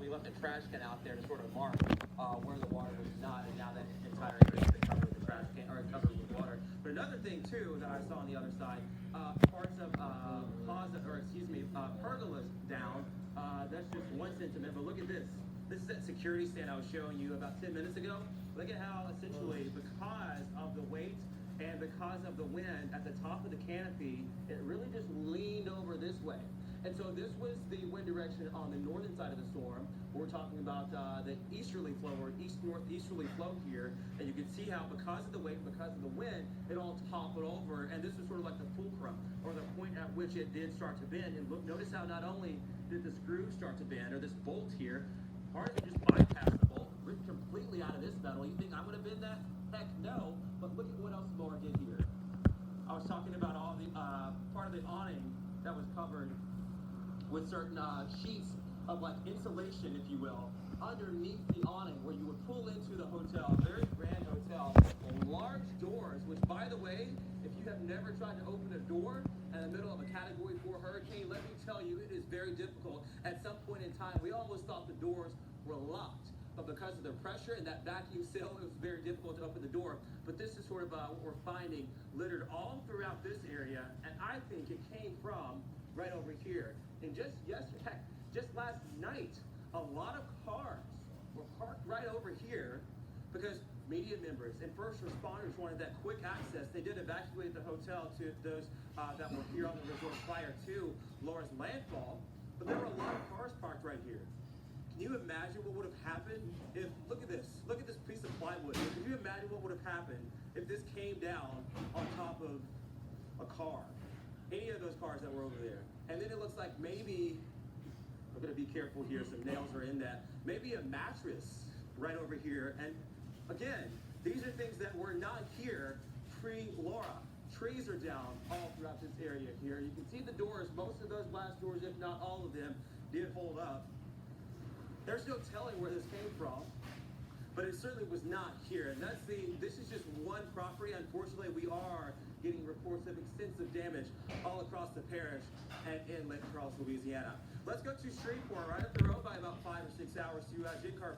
we left a trash can out there to sort of mark where the water was not, and now that entire area has been covered with the trash can, or covered with water. But another thing too that I saw on the other side, parts of pergolas down. That's just one sentiment. But look at this. This is that security stand I was showing you about 10 minutes ago. Look at how essentially, because of the weight and because of the wind at the top of the canopy, it really just leaned over this way. And so this was the wind direction on the northern side of the storm. We're talking about the easterly flow, or east-northeasterly flow here. And you can see how because of the weight, because of the wind, it all toppled over. And this was sort of like the fulcrum, or the point at which it did start to bend. And look, notice how not only did the screw start to bend, or this bolt here, part of it just bypassed the bolt, ripped completely out of this metal. You think I'm going to bend that? Heck no. But look at what else Laura did here. I was talking about all the part of the awning that was covered with certain sheets of like insulation, if you will, underneath the awning, where you would pull into the hotel, very grand hotel, large doors, which by the way, if you have never tried to open a door in the middle of a Category 4 hurricane, let me tell you, it is very difficult. At some point in time, we almost thought the doors were locked, but because of the pressure and that vacuum seal, it was very difficult to open the door. But this is sort of what we're finding littered all throughout this area, and I think it came from right over here. And just yesterday, just last night, a lot of cars were parked right over here because media members and first responders wanted that quick access. They did evacuate the hotel to those that were here on the resort prior to Laura's landfall, but there were a lot of cars parked right here. Can you imagine what would have happened if, look at this piece of plywood. Can you imagine what would have happened if this came down on top of a car? Any of those cars that were over there. And then it looks like maybe, I'm gonna be careful here, some nails are in that, maybe a mattress right over here. And again, these are things that were not here pre-Laura. Trees are down all throughout this area here. You can see the doors, most of those glass doors, if not all of them, did hold up. There's no telling where this came from, but it certainly was not here. And this is just one property. Unfortunately, we are getting reports of extensive damage all across the parish and in Lake Charles, Louisiana. Let's go to Shreveport, right up the road by about 5 or 6 hours to Jig Car